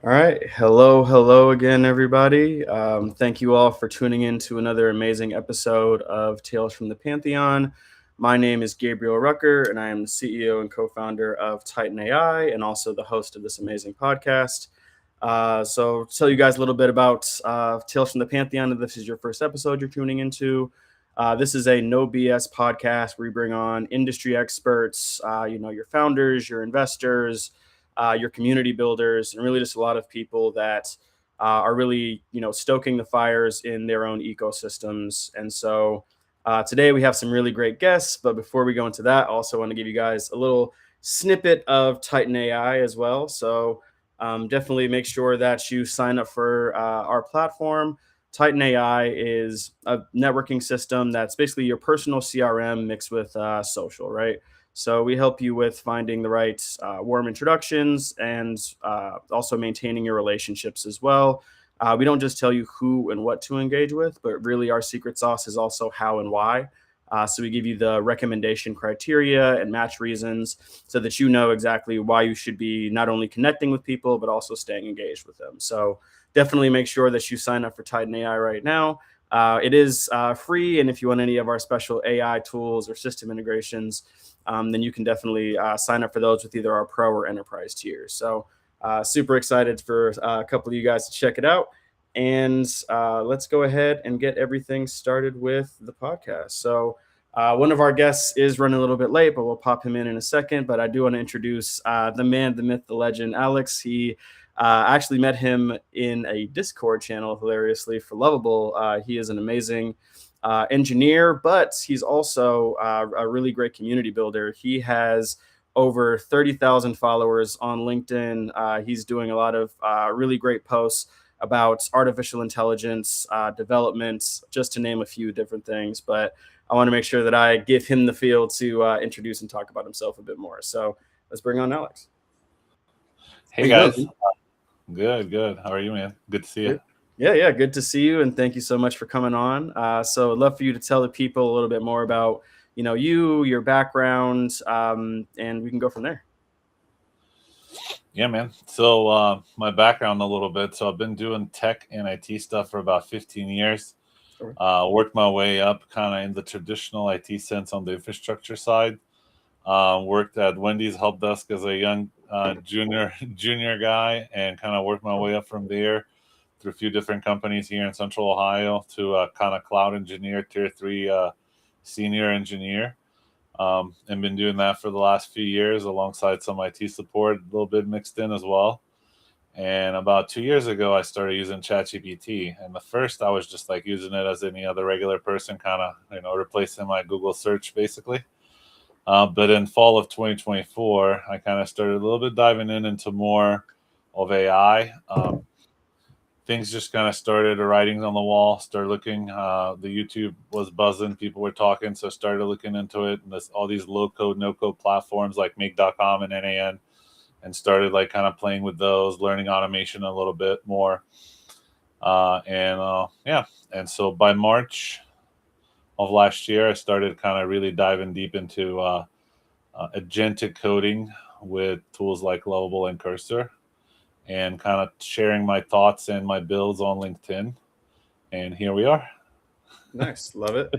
All right. Hello again, everybody. Thank you all for tuning in to another amazing episode of Tales from the Pantheon. My name is Gabriel Rucker, and I am the CEO and co founder of Titan AI and also the host of this amazing podcast. So, tell you guys a little bit about Tales from the Pantheon. If this is your first episode you're tuning into, this is a no BS podcast where we bring on industry experts, your founders, your investors, your community builders, and really just a lot of people that are really, stoking the fires in their own ecosystems. And so today we have some really great guests. But before we go into that, I also want to give you guys a little snippet of Titan AI as well. So definitely make sure that you sign up for our platform. Titan AI is a networking system that's basically your personal CRM mixed with social, right? So we help you with finding the right warm introductions and also maintaining your relationships as well. We don't just tell you who and what to engage with, but really our secret sauce is also how and why. So we give you the recommendation criteria and match reasons so that you know exactly why you should be not only connecting with people, but also staying engaged with them. So definitely make sure that you sign up for Titan AI right now. It is free. And if you want any of our special AI tools or system integrations, then you can definitely sign up for those with either our pro or enterprise tiers. So super excited for a couple of you guys to check it out. And let's go ahead and get everything started with the podcast. So one of our guests is running a little bit late, but we'll pop him in a second. But I do want to introduce the man, the myth, the legend, Alex. He actually met him in a Discord channel, hilariously, for Lovable. He is an amazing engineer, but he's also a really great community builder. He has over 30,000 followers on LinkedIn. He's doing a lot of really great posts about artificial intelligence development, just to name a few different things. But I want to make sure that I give him the field to introduce and talk about himself a bit more. So let's bring on Alex. Hey guys, good. How are you, man? Good to see you. Yeah, good to see you, and thank you so much for coming on. So I'd love for you to tell the people a little bit more about, your background, and we can go from there. Yeah, man. So my background a little bit. So I've been doing tech and IT stuff for about 15 years. Sure. Worked my way up kind of in the traditional IT sense on the infrastructure side. Worked at Wendy's help desk as a young junior guy, and kind of worked my way up from there through a few different companies here in Central Ohio to kind of cloud engineer, tier 3 senior engineer. And been doing that for the last few years alongside some IT support, a little bit mixed in as well. And about 2 years ago, I started using ChatGPT. And the first, I was just like using it as any other regular person, kind of, replacing my Google search basically. But in fall of 2024, I kind of started a little bit diving into more of AI. Things just kind of started writing on the wall, started looking, the YouTube was buzzing, people were talking, so started looking into it, and all these low code, no code platforms like make.com and NAN, and started like kind of playing with those, learning automation a little bit more. And so by March of last year, I started kind of really diving deep into agentic coding with tools like Lovable and Cursor, and kind of sharing my thoughts and my builds on LinkedIn. And here we are. Nice, love it.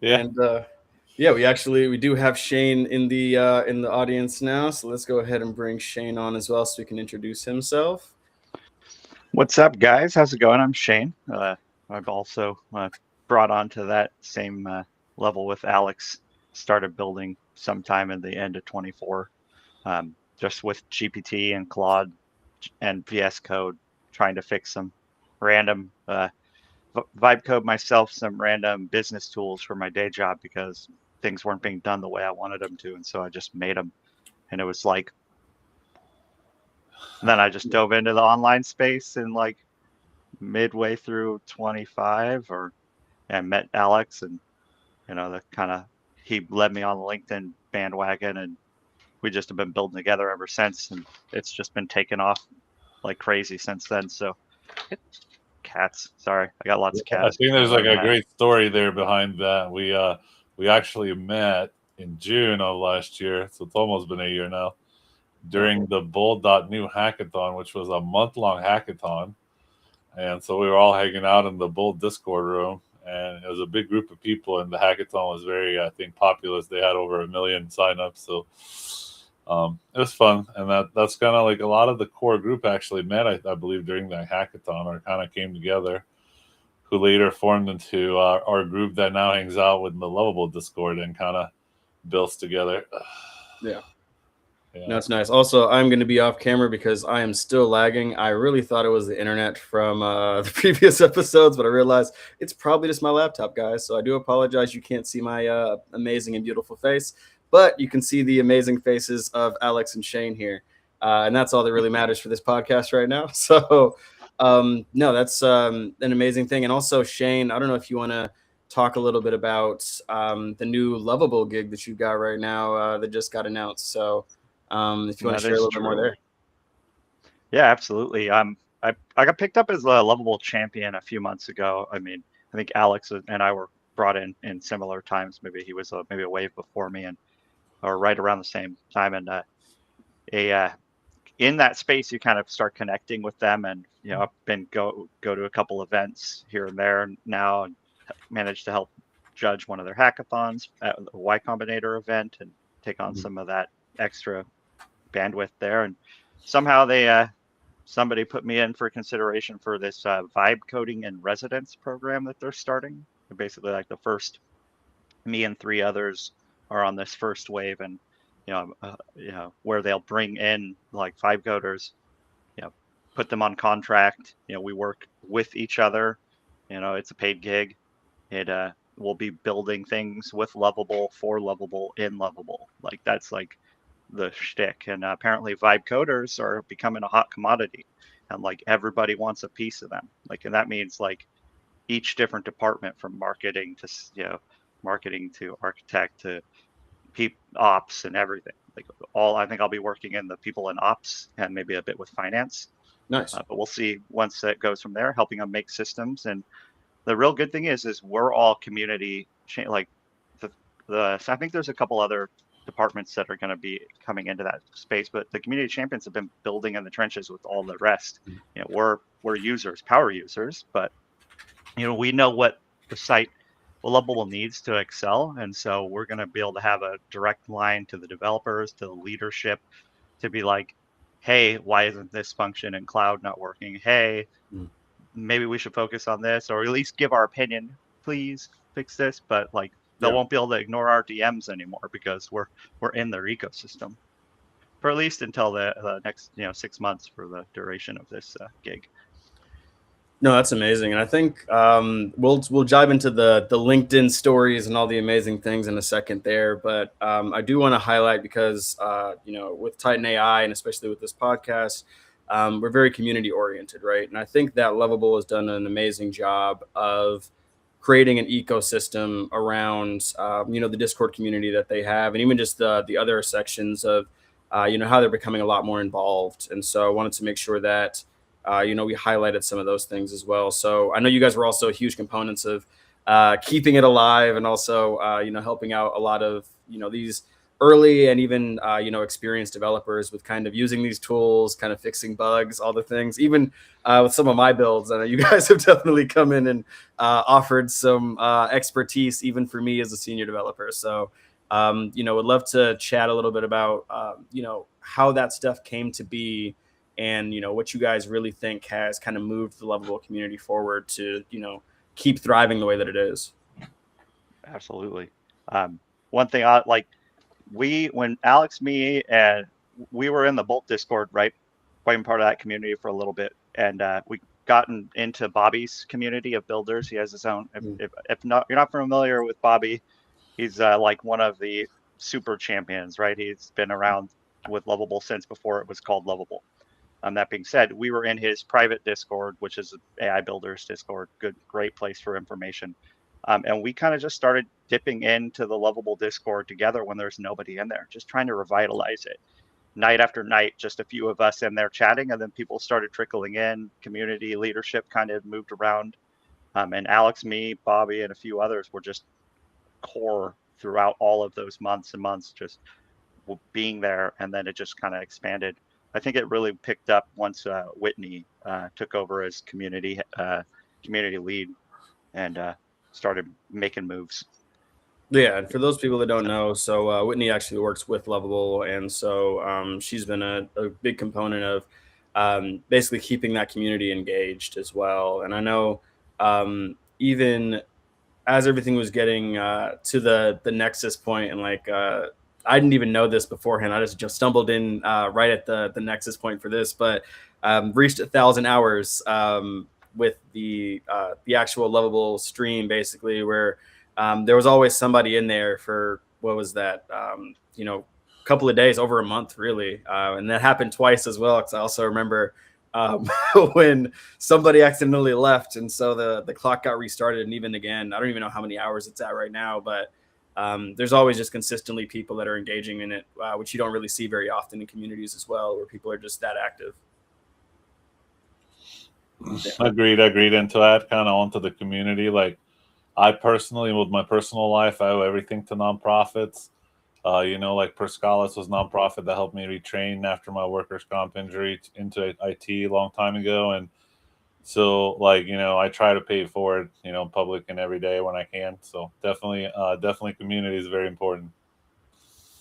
Yeah. And yeah, we do have Shane in the audience now. So let's go ahead and bring Shane on as well, so he can introduce himself. What's up, guys? How's it going? I'm Shane. I've also brought on to that same level with Alex. Started building sometime in the end of 24, just with GPT and Claude and VS Code, trying to fix some random vibe code myself, some random business tools for my day job because things weren't being done the way I wanted them to, and so I just made them, and it was like. And then I just dove into the online space in like midway through 25, and met Alex, and the kind of he led me on the LinkedIn bandwagon, and we just have been building together ever since, and it's just been taking off like crazy since then. So cats, sorry, I got lots of cats. I think there's like a great story there behind that. We actually met in June of last year, so it's almost been a year now. during the Bull.new hackathon, which was a month-long hackathon. And so we were all hanging out in the Bull Discord room, and it was a big group of people, and the hackathon was very, I think, populous. They had over 1 million signups, so it was fun. And that's kind of like a lot of the core group actually met, I believe, during that hackathon, or kind of came together, who later formed into our group that now hangs out with the Lovable Discord and kind of builds together. Yeah. Yeah. That's nice. Also, I'm going to be off camera because I am still lagging. I really thought it was the internet from the previous episodes, but I realized it's probably just my laptop, guys. So I do apologize. You can't see my amazing and beautiful face, but you can see the amazing faces of Alex and Shane here. And that's all that really matters for this podcast right now. So, no, that's an amazing thing. And also, Shane, I don't know if you want to talk a little bit about the new Lovable gig that you've got right now that just got announced. So, if you want to share a little bit more there. Yeah, absolutely. I got picked up as a Lovable champion a few months ago. I mean, I think Alex and I were brought in similar times. Maybe he was maybe a wave before me, or right around the same time. And in that space, you kind of start connecting with them. And I've been go to a couple events here and there now, and managed to help judge one of their hackathons at the Y Combinator event and take on some of that extra bandwidth there. And somehow somebody put me in for consideration for this vibe coding and residence program that they're starting. Basically, like the first, me and 3 others are on this first wave, and where they'll bring in like vibe coders, put them on contract. We work with each other. It's a paid gig. It will be building things with Lovable, for Lovable, in Lovable. Like that's like the shtick. And apparently vibe coders are becoming a hot commodity, and like everybody wants a piece of them. Like, and that means like each different department, from marketing to marketing to architect to ops and everything. Like I think I'll be working in the people in ops and maybe a bit with finance. Nice. But we'll see once it goes from there, helping them make systems. And the real good thing is we're all community. Like I think there's a couple other departments that are going to be coming into that space, but the community champions have been building in the trenches with all the rest. We're users, power users, but we know what the site Lovable needs to excel, and so we're going to be able to have a direct line to the developers, to the leadership, to be like, hey, why isn't this function in cloud not working? Hey, maybe we should focus on this, or at least give our opinion. Please fix this. But like they won't be able to ignore our DMs anymore because we're in their ecosystem for at least until the next 6 months for the duration of this gig. No, that's amazing, and I think we'll dive into the LinkedIn stories and all the amazing things in a second there. But I do want to highlight, because with Titen AI and especially with this podcast, we're very community oriented, right? And I think that Lovable has done an amazing job of creating an ecosystem around the Discord community that they have, and even just the other sections of how they're becoming a lot more involved. And so I wanted to make sure that we highlighted some of those things as well. So I know you guys were also huge components of keeping it alive, and also helping out a lot of these early and even experienced developers with kind of using these tools, kind of fixing bugs, all the things. Even with some of my builds, I know you guys have definitely come in and offered some expertise, even for me as a senior developer. So would love to chat a little bit about how that stuff came to be, and what you guys really think has kind of moved the Lovable community forward to keep thriving the way that it is. Absolutely. One thing when Alex, me, and we were in the Bolt Discord, right, quite part of that community for a little bit, and we gotten into Bobby's community of builders. He has his own. If not, you're not familiar with Bobby, he's like one of the super champions, right? He's been around with Lovable since before it was called Lovable. That being said, we were in his private Discord, which is AI Builders Discord, great place for information. And we kind of just started dipping into the Lovable Discord together when there's nobody in there, just trying to revitalize it. Night after night, just a few of us in there chatting, and then people started trickling in. Community leadership kind of moved around. And Alex, me, Bobby, and a few others were just core throughout all of those months and months, just being there, and then it just kind of expanded. I think it really picked up once Whitney took over as community lead and started making moves. Yeah, and for those people that don't know, so Whitney actually works with Lovable, and so she's been a big component of basically keeping that community engaged as well. And I know even as everything was getting to the nexus point, and like I didn't even know this beforehand. I just stumbled in right at the nexus point for this, but reached 1,000 hours with the actual Lovable stream, basically, where there was always somebody in there for what was that, a couple of days, over a month, really, and that happened twice as well. Because I also remember when somebody accidentally left, and so the clock got restarted. And even again, I don't even know how many hours it's at right now, but there's always just consistently people that are engaging in it, which you don't really see very often in communities as well, where people are just that active. Yeah. Agreed. And to add kind of onto the community, like I personally, with my personal life, I owe everything to nonprofits. Like Perscalis was a nonprofit that helped me retrain after my workers' comp injury into IT a long time ago. And so, like, I try to pay it forward, public and every day when I can. So definitely community is very important.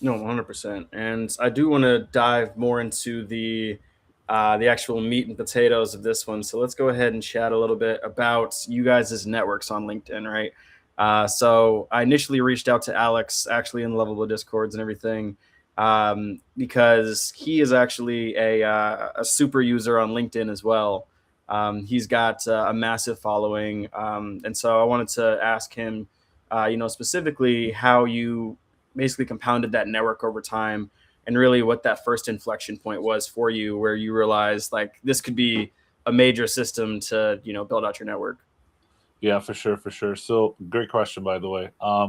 No, 100%. And I do want to dive more into the actual meat and potatoes of this one. So let's go ahead and chat a little bit about you guys' networks on LinkedIn, right? So I initially reached out to Alex, actually in Lovable Discords and everything, because he is actually a super user on LinkedIn as well. He's got a massive following, and so I wanted to ask him, specifically how you basically compounded that network over time, and really what that first inflection point was for you, where you realized like this could be a major system to build out your network. Yeah, for sure. So great question, by the way. I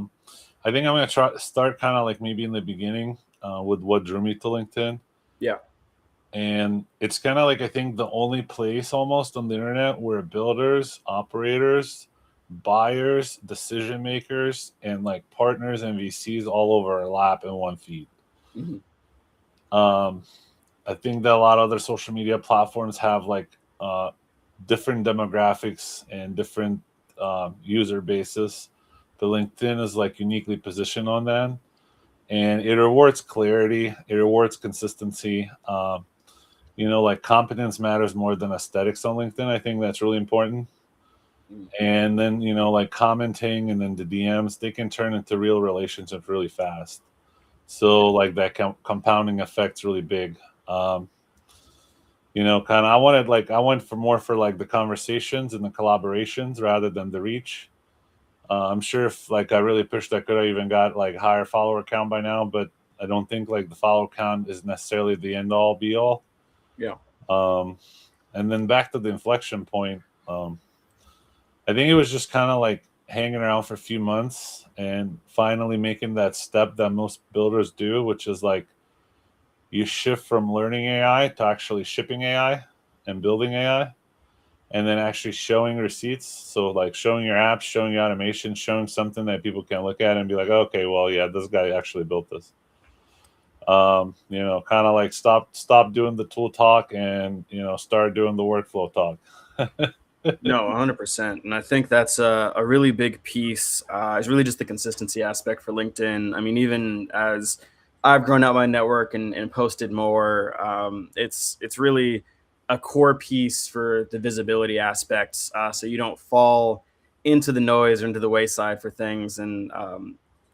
think I'm gonna start kind of like maybe in the beginning with what drew me to LinkedIn. Yeah. And it's kind of like, I think, the only place almost on the internet where builders, operators, buyers, decision makers, and like partners and VCs all overlap in one feed. Mm-hmm. I think that a lot of other social media platforms have like different demographics and different user bases, but LinkedIn is like uniquely positioned on that, and it rewards clarity, it rewards consistency. Like competence matters more than aesthetics on LinkedIn. I think that's really important. And then, like commenting and then the DMs, they can turn into real relationships really fast. So like that compounding effect's really big. Kind of, I went for more for like the conversations and the collaborations rather than the reach. I'm sure if like I really pushed, I could have even got like higher follower count by now, but I don't think like the follower count is necessarily the end all be all. Yeah. And then back to the inflection point, I think it was just kind of like hanging around for a few months and finally making that step that most builders do, which is like you shift from learning AI to actually shipping AI and building AI, and then actually showing receipts. So like showing your apps, showing your automation, showing something that people can look at and be like, okay, well, yeah, this guy actually built this. Kind of like stop doing the tool talk and start doing the workflow talk. No, 100%. And I think that's a really big piece. Is really just the consistency aspect for LinkedIn. I mean, even as I've grown out my network and posted more, it's really a core piece for the visibility aspects. So you don't fall into the noise or into the wayside for things. And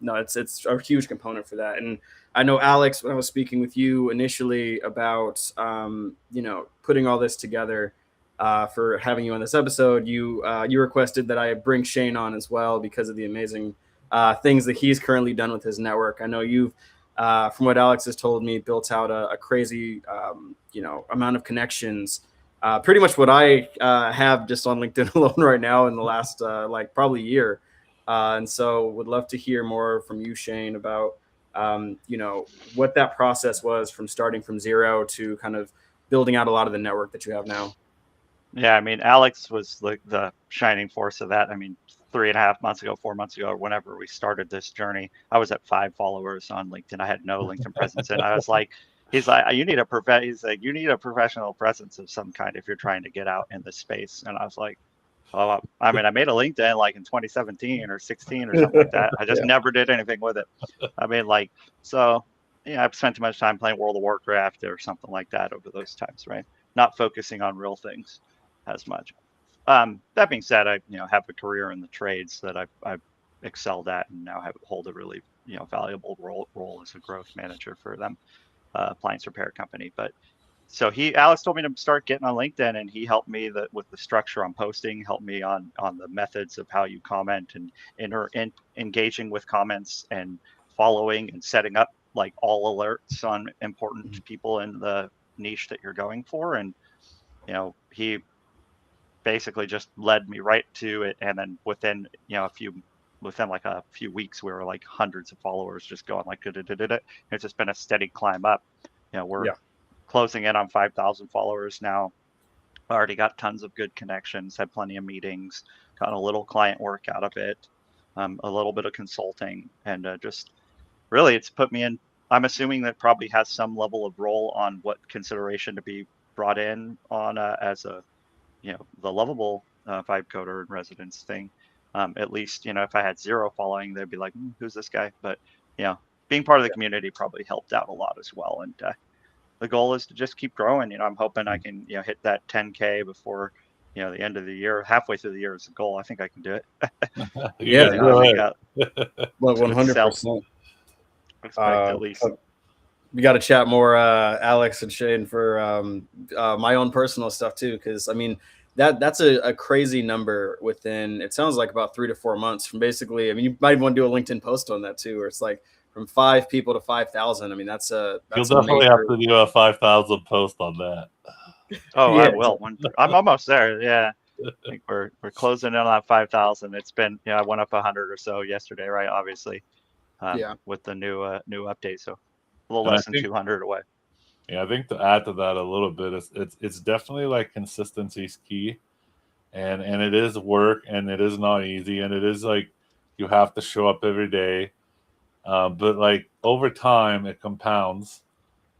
no, it's a huge component for that. And I know, Alex, when I was speaking with you initially about putting all this together, for having you on this episode, you requested that I bring Shane on as well because of the amazing things that he's currently done with his network. I know you've, from what Alex has told me, built out a crazy amount of connections. Pretty much what I have just on LinkedIn alone right now in the last like probably year. And so would love to hear more from you, Shane, about what that process was from starting from zero to kind of building out a lot of the network that you have now. Yeah, I mean, Alex was the shining force of that. I mean, 3.5 months ago, 4 months ago, or whenever we started this journey, I was at 5 followers on LinkedIn. I had no LinkedIn presence, and I was like, he's like, he's like, you need a professional presence of some kind if you're trying to get out in this space. And I was like, oh, I mean, I made a LinkedIn like in 2017 or 16 or something like that. I just Yeah. never did anything with it. I mean, like, so yeah, I've spent too much time playing World of Warcraft or something like that over those times, right? Not focusing on real things as much. That being said, I have a career in the trades that I've excelled at, and now hold a really valuable role as a growth manager for them, appliance repair company. But so Alex told me to start getting on LinkedIn, and he helped me with the structure on posting, helped me on the methods of how you comment and engaging with comments and following and setting up like all alerts on important people in the niche that you're going for. And he basically just led me right to it, and then within like a few weeks we were like hundreds of followers just going like it's just been a steady climb up. We're closing in on 5,000 followers now. Already got tons of good connections, had plenty of meetings, got a little client work out of it, a little bit of consulting, and just really it's put me in. I'm assuming that probably has some level of role on what consideration to be brought in on as a the lovable vibe coder and residence thing. At least, if I had zero following, they'd be like, who's this guy? But, being part of the community probably helped out a lot as well. And the goal is to just keep growing. I'm hoping I can, hit that 10K before, the end of the year. Halfway through the year is a goal. I think I can do it. Yeah, Well, 100%. Expect at least. We got to chat more, Alex and Shane, for my own personal stuff too, because I mean that's a crazy number within. It sounds like about 3 to 4 months from basically. I mean, you might even want to do a LinkedIn post on that too, where it's like from 5 people to 5,000. I mean, that's you'll definitely have to do a 5,000 post on that. Oh, yeah, I will. I'm almost there. Yeah. I think we're closing in on 5,000. It's been, I went up 100 or so yesterday, right? Obviously, with the new update. So a little less than 200 away. Yeah, I think to add to that a little bit, it's definitely like consistency is key, and it is work, and it is not easy, and it is like you have to show up every day, but like over time it compounds,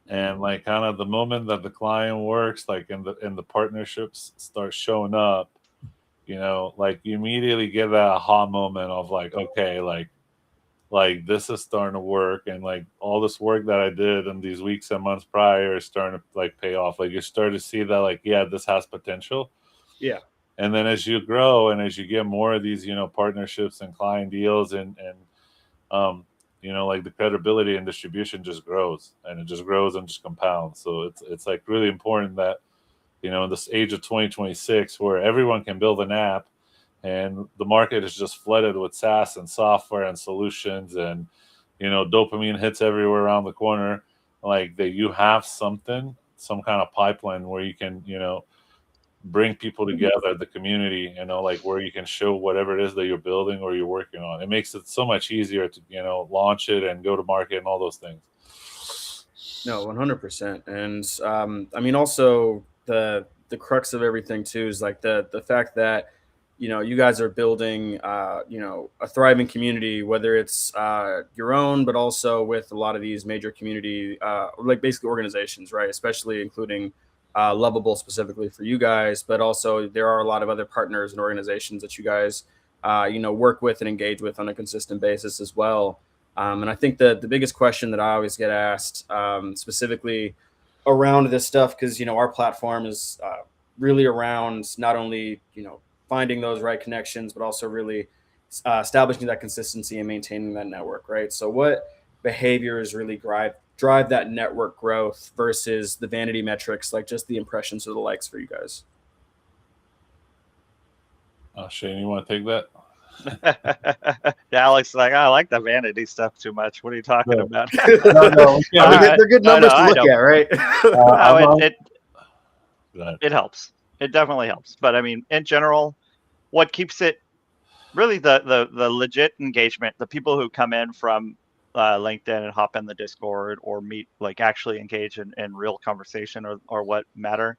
and like kind of the moment that the client works, like in the partnerships start showing up, like you immediately get that aha moment of like, okay, like this is starting to work, and like all this work that I did in these weeks and months prior is starting to like pay off. Like you start to see that like, yeah, this has potential. Yeah. And then as you grow and as you get more of these, partnerships and client deals and like the credibility and distribution just grows, and it just grows and just compounds. So it's like really important that, in this age of 2026 where everyone can build an app, and the market is just flooded with SaaS and software and solutions, and dopamine hits everywhere around the corner, like that you have some kind of pipeline where you can bring people together, the community, like where you can show whatever it is that you're building or you're working on. It makes it so much easier to launch it and go to market and all those things. No, 100%. And I mean, also the crux of everything too is like the fact that you guys are building a thriving community, whether it's your own, but also with a lot of these major community like basically organizations, right? Especially including Lovable specifically for you guys, but also there are a lot of other partners and organizations that you guys work with and engage with on a consistent basis as well. And I think the biggest question that I always get asked specifically around this stuff, because our platform is really around not only finding those right connections, but also really establishing that consistency and maintaining that network, right? So what behaviors really drive that network growth versus the vanity metrics, like just the impressions or the likes for you guys? Shane, you want to take that? Alex, like, I like the vanity stuff too much. What are you talking about? No, they're good numbers to look at, right? It helps. It definitely helps. But I mean, in general, what keeps it really the legit engagement, the people who come in from LinkedIn and hop in the Discord or meet, like actually engage in real conversation or what matter.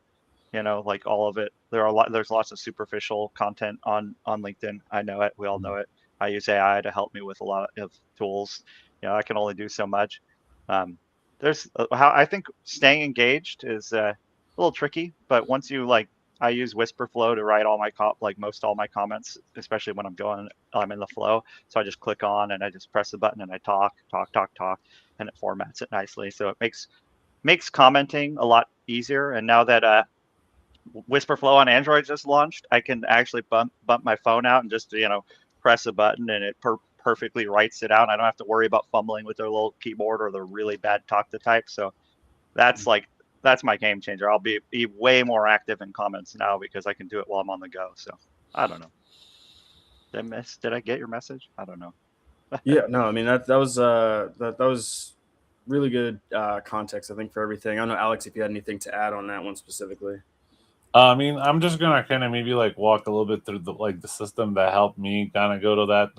like all of it. There's lots of superficial content on LinkedIn. I know it. We all know it. I use AI to help me with a lot of tools. I can only do so much. There's how I think staying engaged is a little tricky, but once you I use Whisperflow to write all my most all my comments, especially when I'm in the flow. So I just click on and I just press the button and I talk, and it formats it nicely. So it makes commenting a lot easier. And now that Whisperflow on Android just launched, I can actually bump my phone out and just press a button and it perfectly writes it out. I don't have to worry about fumbling with their little keyboard or the really bad talk to type. So that's that's my game changer. I'll be way more active in comments now because I can do it while I'm on the go. So I don't know. Did I get your message? I don't know. Yeah, no, I mean that was really good context, I think, for everything. I don't know, Alex, if you had anything to add on that one specifically. I mean, I'm just gonna kind of maybe walk a little bit through the system that helped me kind of go to that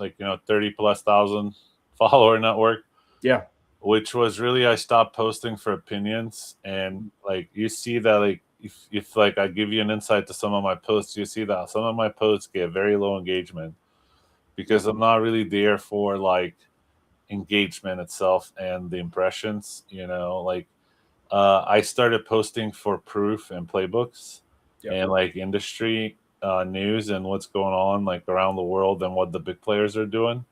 30,000+ follower network. Yeah. Which was really, I stopped posting for opinions, and you see that if I give you an insight to some of my posts, you see that some of my posts get very low engagement because I'm not really there for engagement itself and the impressions. I started posting for proof and playbooks. Yep. And industry news and what's going on around the world and what the big players are doing.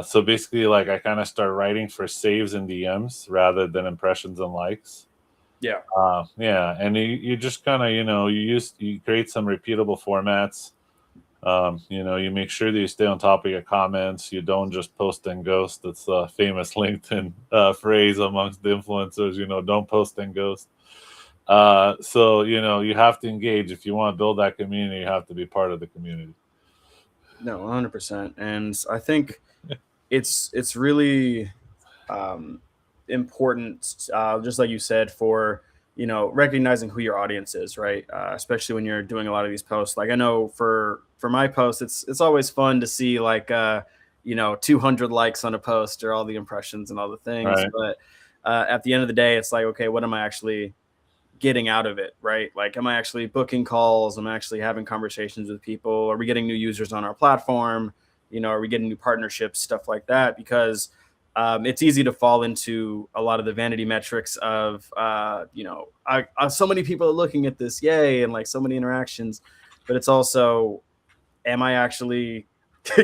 So basically, I kind of start writing for saves and DMs rather than impressions and likes. Yeah. Yeah, and you just kind of you create some repeatable formats. You make sure that you stay on top of your comments. You don't just post and ghost. It's a famous LinkedIn phrase amongst the influencers. Don't post and ghost. So you have to engage if you want to build that community. You have to be part of the community. No, 100%. And I think it's really important, just like you said, for recognizing who your audience is, right? Especially when you're doing a lot of these posts. I know for my posts, it's always fun to see 200 likes on a post or all the impressions and all the things. Right. But at the end of the day, it's okay, what am I actually getting out of it, right? Am I actually booking calls? Am I actually having conversations with people? Are we getting new users on our platform? Are we getting new partnerships, stuff like that? Because it's easy to fall into a lot of the vanity metrics of, so many people are looking at this, yay, and so many interactions. But it's also, am I actually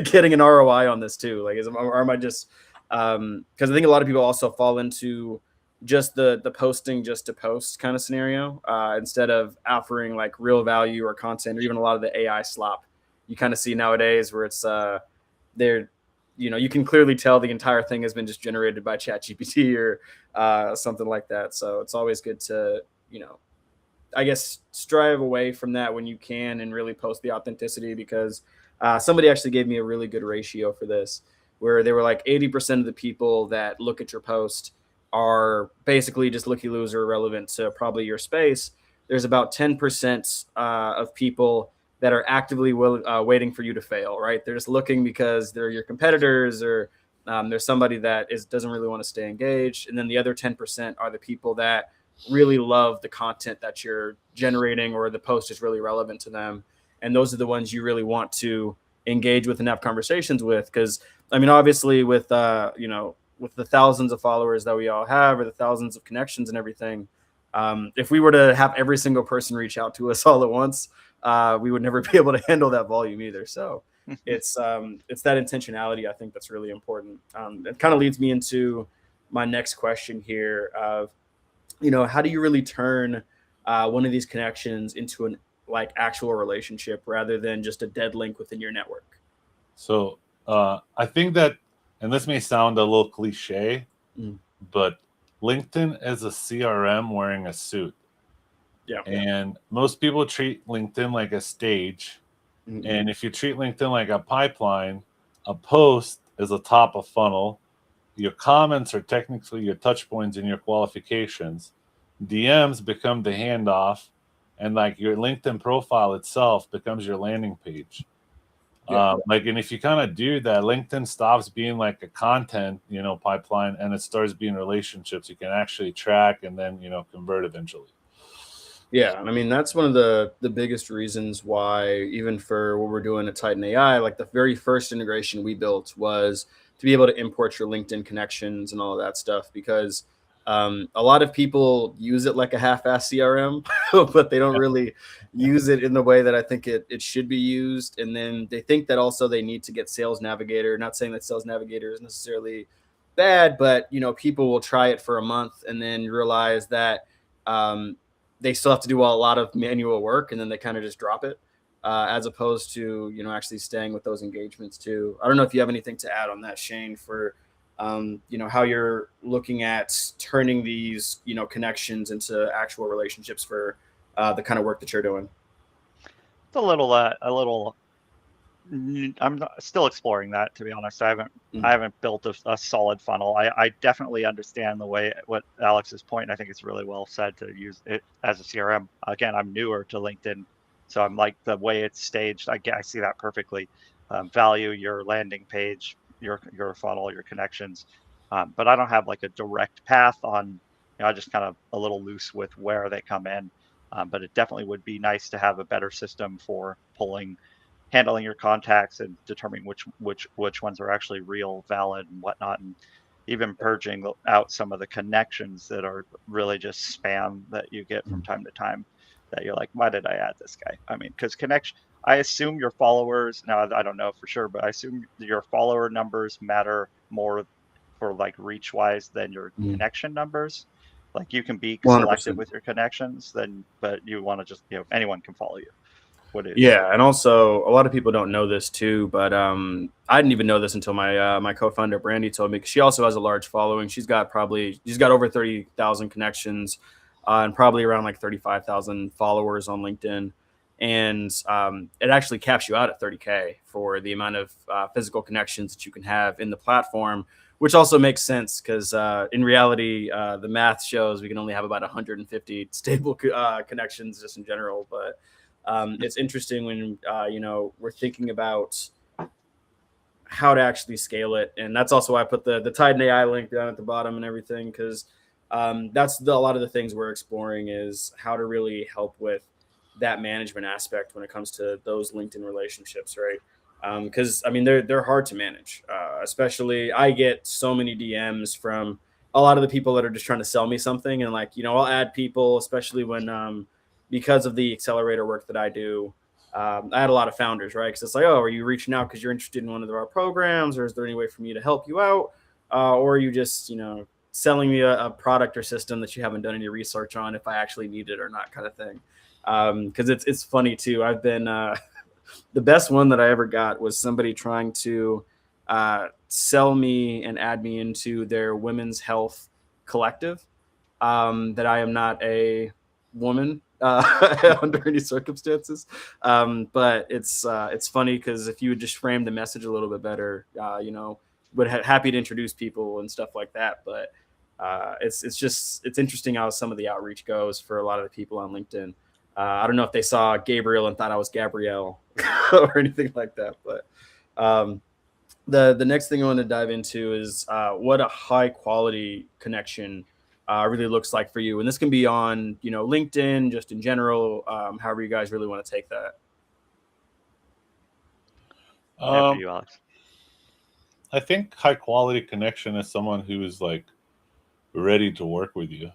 getting an ROI on this too? Or am I just, because I think a lot of people also fall into just the posting just to post kind of scenario, instead of offering real value or content, or even a lot of the AI slop you kind of see nowadays, where it's they're you can clearly tell the entire thing has been just generated by ChatGPT or something like that. So it's always good to I guess strive away from that when you can and really post the authenticity, because somebody actually gave me a really good ratio for this, where they were 80% of the people that look at your post are basically just looky loser, irrelevant to probably your space. There's about 10% of people that are actively waiting for you to fail, right? They're just looking because they're your competitors, or there's somebody that doesn't really want to stay engaged. And then the other 10% are the people that really love the content that you're generating, or the post is really relevant to them. And those are the ones you really want to engage with and have conversations with. Because obviously with with the thousands of followers that we all have, or the thousands of connections and everything, if we were to have every single person reach out to us all at once, we would never be able to handle that volume either. So it's that intentionality, I think, that's really important. It kind of leads me into my next question here of, how do you really turn one of these connections into an actual relationship rather than just a dead link within your network? So I think that, and this may sound a little cliche, but LinkedIn is a CRM wearing a suit. Yeah. And most people treat LinkedIn like a stage. And if you treat LinkedIn like a pipeline, a post is a top of funnel. Your comments are technically your touch points and your qualifications. DMs become the handoff, and your LinkedIn profile itself becomes your landing page. Yeah. And if you kind of do that, LinkedIn stops being a content, pipeline, and it starts being relationships you can actually track and then, convert eventually. Yeah, and I mean that's one of the biggest reasons why even for what we're doing at Titan AI, like the very first integration we built was to be able to import your LinkedIn connections and all of that stuff because a lot of people use it like a half-ass CRM, but they don't really use it in the way that I think it should be used. And then they think that also they need to get Sales Navigator. Not saying that Sales Navigator is necessarily bad, but people will try it for a month and then realize that um, they still have to do a lot of manual work and then they kind of just drop it as opposed to actually staying with those engagements too. I don't know if you have anything to add on that, Shane, for how you're looking at turning these connections into actual relationships for the kind of work that you're doing. It's a little. Still exploring that, to be honest. I haven't built a solid funnel. I definitely understand the way what Alex's point. I think it's really well said to use it as a CRM. Again, I'm newer to LinkedIn, so I'm like the way it's staged. I see that perfectly. Value your landing page, your funnel, your connections, but I don't have like a direct path on. I just kind of a little loose with where they come in. But it definitely would be nice to have a better system for handling your contacts and determining which ones are actually real, valid, and whatnot, and even purging out some of the connections that are really just spam that you get from time to time. That you're like, why did I add this guy? I mean, because connection. I assume your followers. Now I don't know for sure, but I assume your follower numbers matter more for like reach wise than your connection numbers. Like you can be selective 100%. with your connections, but you want to just anyone can follow you. What is Yeah, and also a lot of people don't know this too, but I didn't even know this until my co-founder Brandy told me. 'Cause she also has a large following. She's got over 30,000 connections, and probably around like 35,000 followers on LinkedIn. And it actually caps you out at 30K for the amount of physical connections that you can have in the platform, which also makes sense because in reality, the math shows we can only have about 150 stable connections just in general, but it's interesting when we're thinking about how to actually scale it, and that's also why I put the Titan AI link down at the bottom and everything because that's a lot of the things we're exploring is how to really help with that management aspect when it comes to those LinkedIn relationships, right? Because I mean they're hard to manage, especially I get so many DMs from a lot of the people that are just trying to sell me something, and like I'll add people, especially when because of the accelerator work that I do. I had a lot of founders, right? Because it's like, oh, are you reaching out because you're interested in one of our programs, or is there any way for me to help you out, or are you just, selling me a product or system that you haven't done any research on if I actually need it or not, kind of thing. Because it's funny too. I've been the best one that I ever got was somebody trying to sell me and add me into their women's health collective. That I am not a woman under any circumstances. But it's funny because if you would just frame the message a little bit better, would happy to introduce people and stuff like that. But it's interesting how some of the outreach goes for a lot of the people on LinkedIn. I don't know if they saw Gabriel and thought I was Gabrielle or anything like that, but the next thing I want to dive into is what a high quality connection really looks like for you, and this can be on LinkedIn, just in general, however you guys really want to take that. after you, Alex? I think high quality connection is someone who is like ready to work with you.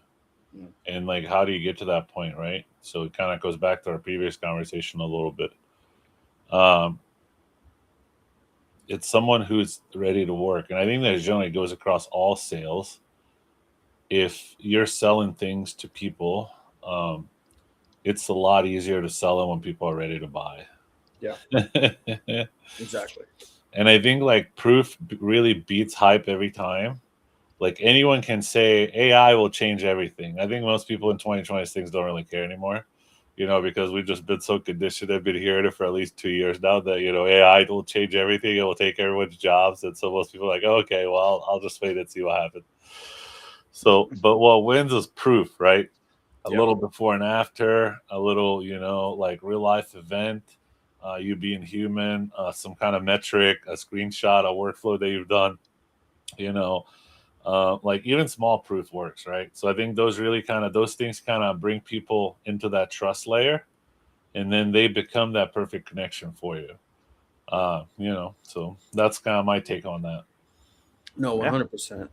And like, how do you get to that point, right? So it kind of goes back to our previous conversation a little bit. It's someone who's ready to work, and I think that generally goes across all sales. If you're selling things to people, it's a lot easier to sell them when people are ready to buy. Yeah, exactly. And I think like proof really beats hype every time. Like anyone can say AI will change everything. I think most people in 2026 don't really care anymore, because we've just been so conditioned. I've been hearing it for at least 2 years now that, AI will change everything. It will take everyone's jobs. And so most people are like, oh, okay, well, I'll just wait and see what happens. So, but what wins is proof, right? A Yeah. little before and after, a little, like real life event, you being human, some kind of metric, a screenshot, a workflow that you've done, you know, Like even small proof works, right? So I think those things kind of bring people into that trust layer, and then they become that perfect connection for you. So that's kind of my take on that. No, Yeah, 100%.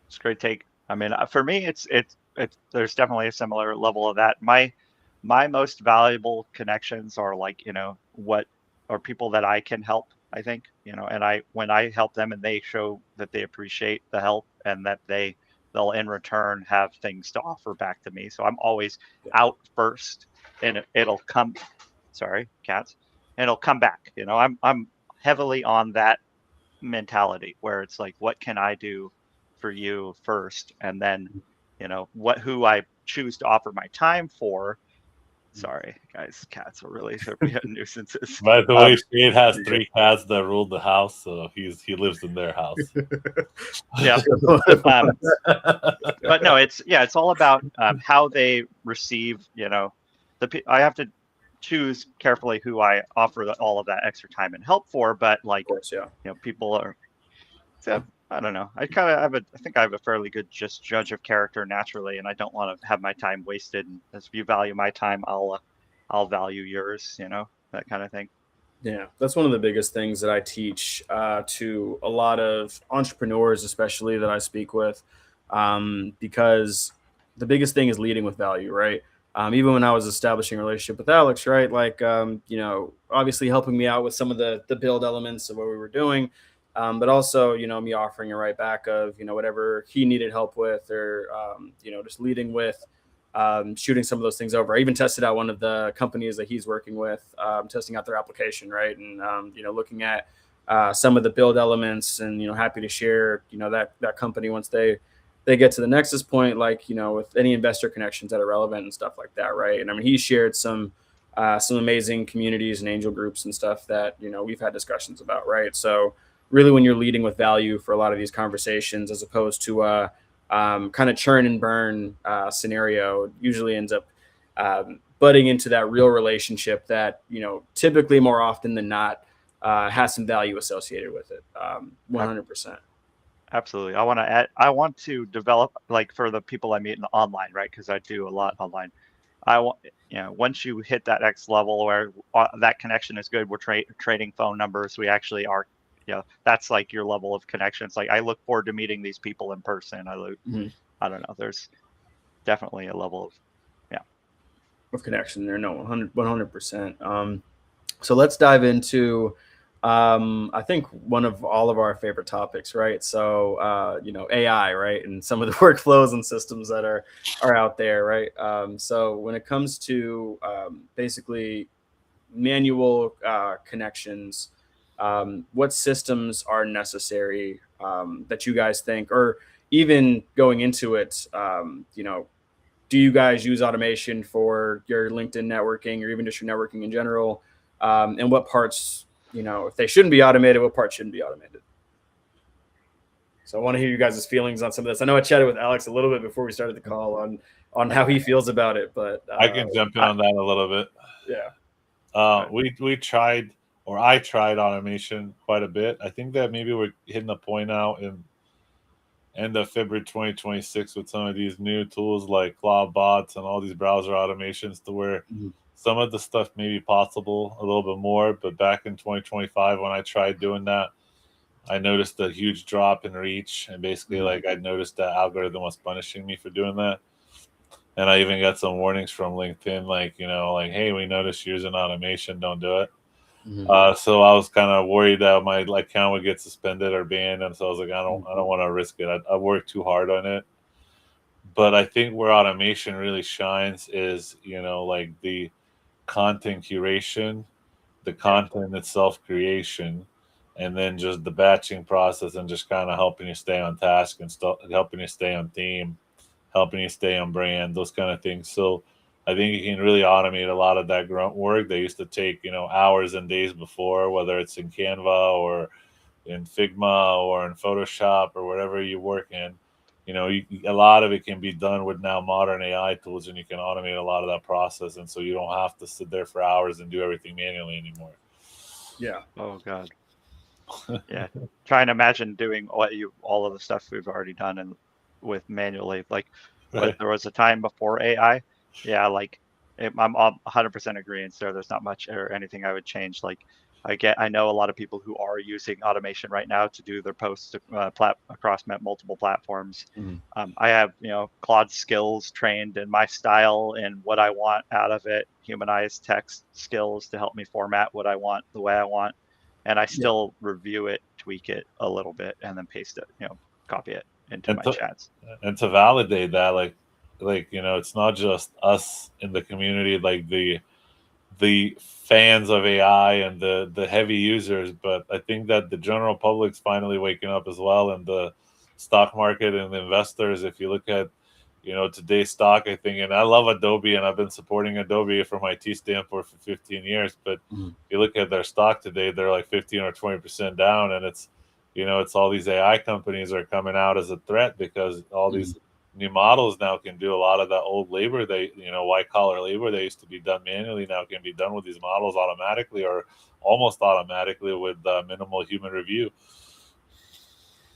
it's a great take. I mean, for me, it's there's definitely a similar level of that. My most valuable connections are like, what are people that I can help, I think, and when I help them and they show that they appreciate the help and that they'll in return have things to offer back to me. So I'm always out first, and it'll come, sorry, cats, and it'll come back. I'm heavily on that mentality where it's like, what can I do for you first? And then, who I choose to offer my time for. Sorry, guys, cats are really nuisances. By the way, Shane has Yeah. 3 cats that rule the house, so he lives in their house. Yeah. But no, it's all about how they receive, I have to choose carefully who I offer all of that extra time and help for, but like, Of course, yeah. people are, so, I don't know. I kind of I think I have a fairly good just judge of character naturally, and I don't want to have my time wasted. And if you value my time, I'll value yours. That kind of thing. Yeah, that's one of the biggest things that I teach to a lot of entrepreneurs, especially that I speak with, because the biggest thing is leading with value, right? Even when I was establishing a relationship with Alex, right? Like, obviously helping me out with some of the build elements of what we were doing, but also, me offering it right back of, whatever he needed help with, or, just leading with shooting some of those things over. I even tested out one of the companies that he's working with, testing out their application, right? And, looking at some of the build elements, and, happy to share, that company once they get to the Nexus point, like, with any investor connections that are relevant and stuff like that, right? And I mean, he shared some amazing communities and angel groups and stuff that, we've had discussions about, right? So really, when you're leading with value for a lot of these conversations, as opposed to kind of churn and burn scenario, usually ends up butting into that real relationship that, typically more often than not has some value associated with it. 100%. Absolutely. I want to develop, like, for the people I meet in online, right? Because I do a lot online. I want, once you hit that next level where that connection is good, we're trading phone numbers. We actually are, that's like your level of connection. It's like, I look forward to meeting these people in person. I don't know. There's definitely a level of, Of connection there. No, 100%. So let's dive into, I think, one of all of our favorite topics, right? So, AI, right? And some of the workflows and systems that are out there, right? So when it comes to basically manual connections, what systems are necessary that you guys think, or even going into it, do you guys use automation for your LinkedIn networking, or even just your networking in general? And what parts, if they shouldn't be automated, what parts shouldn't be automated? So I want to hear you guys' feelings on some of this. I know I chatted with Alex a little bit before we started the call on how he feels about it, but I can jump in on that a little bit. Yeah. We tried, or I tried automation quite a bit. I think that maybe we're hitting a point now in end of February 2026 with some of these new tools like Cloud Bots and all these browser automations, to where some of the stuff may be possible a little bit more. But back in 2025, when I tried doing that, I noticed a huge drop in reach, and basically, like, I noticed that algorithm was punishing me for doing that. And I even got some warnings from LinkedIn, like, like, hey, we noticed you're using automation, don't do it. So I was kind of worried that my account would get suspended or banned, and so I was like, I don't want to risk it. I worked too hard on it. But I think where automation really shines is, like the content curation, the content itself creation, and then just the batching process, and just kind of helping you stay on task and helping you stay on theme, helping you stay on brand, those kind of things. So I think you can really automate a lot of that grunt work that used to take, hours and days before, whether it's in Canva or in Figma or in Photoshop or whatever you work in. A lot of it can be done with now modern AI tools, and you can automate a lot of that process. And so you don't have to sit there for hours and do everything manually anymore. Yeah. Oh God. Yeah, trying to imagine doing all of the stuff we've already done and with manually. Like, but Right. there was a time before AI. Yeah, like I'm 100% agreeing, sir. There's not much or anything I would change. Like, I know a lot of people who are using automation right now to do their posts across multiple platforms. Mhm. I have, Claude skills trained in my style and what I want out of it, humanized text skills to help me format what I want the way I want. And I Yeah. still review it, tweak it a little bit, and then paste it, copy it into And my to chats. validate that, it's not just us in the community, like the fans of AI and the heavy users, but I think that the general public's finally waking up as well, and the stock market and the investors. If you look at, today's stock, I think, and I love Adobe, and I've been supporting Adobe from my IT standpoint for 15 years. But Mhm. if you look at their stock today, they're like 15 or 20% down, and it's all these AI companies are coming out as a threat because all Mhm. these new models now can do a lot of that old labor white collar labor that used to be done manually now can be done with these models automatically or almost automatically with minimal human review.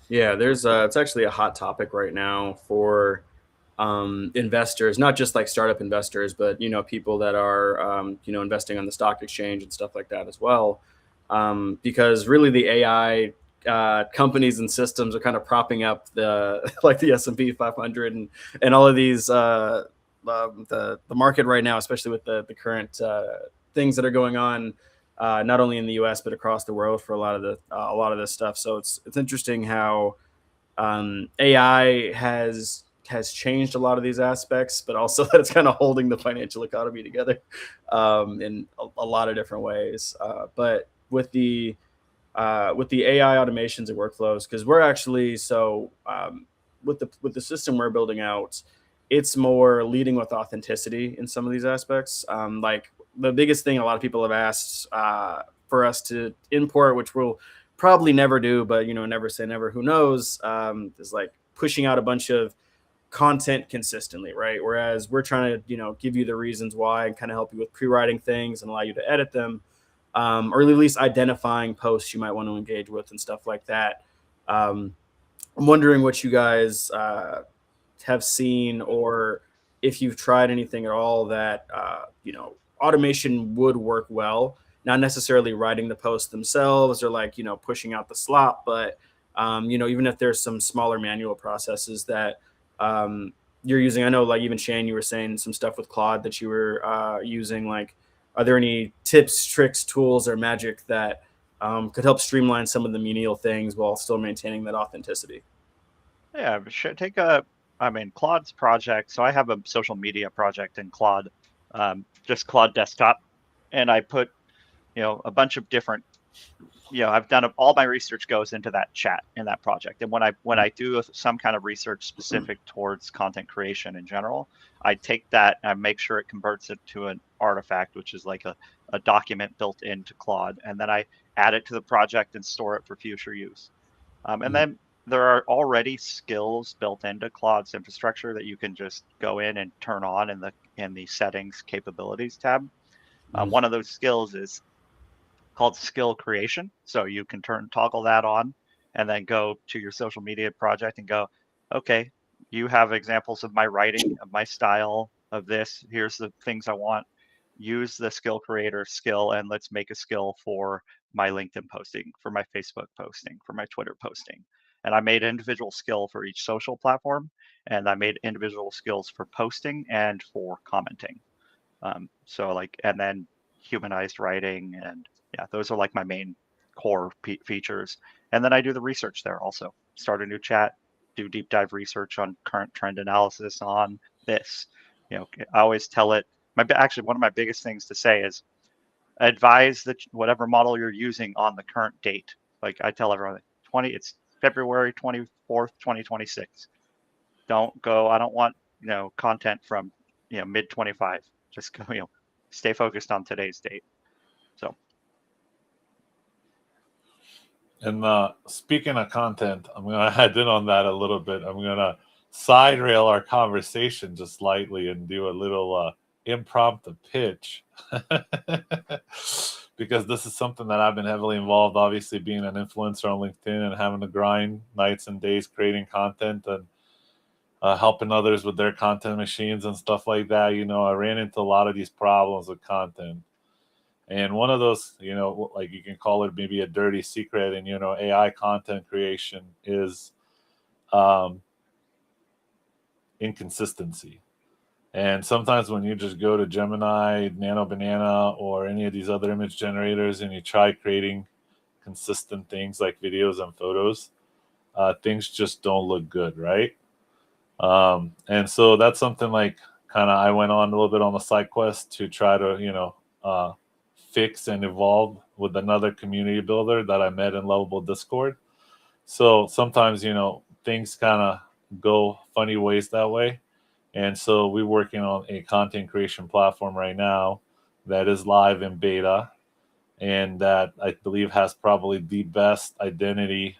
Yeah, there's it's actually a hot topic right now for investors, not just like startup investors, but people that are investing on the stock exchange and stuff like that as well, because really the AI companies and systems are kind of propping up the like the S&P 500 and all of these the market right now, especially with the current things that are going on. Not only in the U.S. but across the world for a lot of this stuff. So it's interesting how AI has changed a lot of these aspects, but also that it's kind of holding the financial economy together in a lot of different ways. But with the AI automations and workflows, because we're actually with the system we're building out, it's more leading with authenticity in some of these aspects. Like the biggest thing a lot of people have asked for us to import, which we'll probably never do, but never say never. Who knows? Is like pushing out a bunch of content consistently, right? Whereas we're trying to give you the reasons why and kind of help you with pre-writing things and allow you to edit them, or at least identifying posts you might want to engage with and stuff like that. Um, I'm wondering what you guys have seen, or if you've tried anything at all that automation would work well. Not necessarily writing the posts themselves or like pushing out the slop, but even if there's some smaller manual processes that you're using. I know, like even Shane, you were saying some stuff with Claude that you were using. Like, are there any tips, tricks, tools, or magic that could help streamline some of the menial things while still maintaining that authenticity? Yeah, should Claude's project. So I have a social media project in Claude, just Claude Desktop, and I put, a bunch of different, I've done all my research goes into that chat in that project. And when I do some kind of research specific towards content creation in general, I take that and I make sure it converts it to an artifact, which is like a document built into Claude, and then I add it to the project and store it for future use. And Mhm. then there are already skills built into Claude's infrastructure that you can just go in and turn on in the settings capabilities tab. Mhm. One of those skills is called skill creation. So you can toggle that on and then go to your social media project and go, okay, you have examples of my writing, of my style, of this. Here's the things I want. Use the skill creator skill and let's make a skill for my LinkedIn posting, for my Facebook posting, for my Twitter posting. And I made an individual skill for each social platform, and I made individual skills for posting and for commenting. And then humanized writing, and yeah, those are like my main core features. And then I do the research there also. Start a new chat, do deep dive research on current trend analysis on this. I always tell it. Actually, one of my biggest things to say is advise that whatever model you're using on the current date. Like I tell everyone, it's February 24th, 2026. Don't go. I don't want content from mid 25. Just go. Stay focused on today's date. So And speaking of content, I'm going to head in on that a little bit. I'm going to side rail our conversation just slightly and do a little impromptu pitch. because this is something that I've been heavily involved, obviously being an influencer on LinkedIn and having to grind nights and days creating content and helping others with their content machines and stuff like that. I ran into a lot of these problems with content. And one of those, like you can call it maybe a dirty secret in, AI content creation is inconsistency. And sometimes when you just go to Gemini, Nano Banana, or any of these other image generators and you try creating consistent things like videos and photos, things just don't look good, right? And so that's something like kind of I went on a little bit on the side quest to try to, fix and evolve with another community builder that I met in Lovable Discord. So sometimes, things kind of go funny ways that way. And so we're working on a content creation platform right now that is live in beta and that I believe has probably the best identity,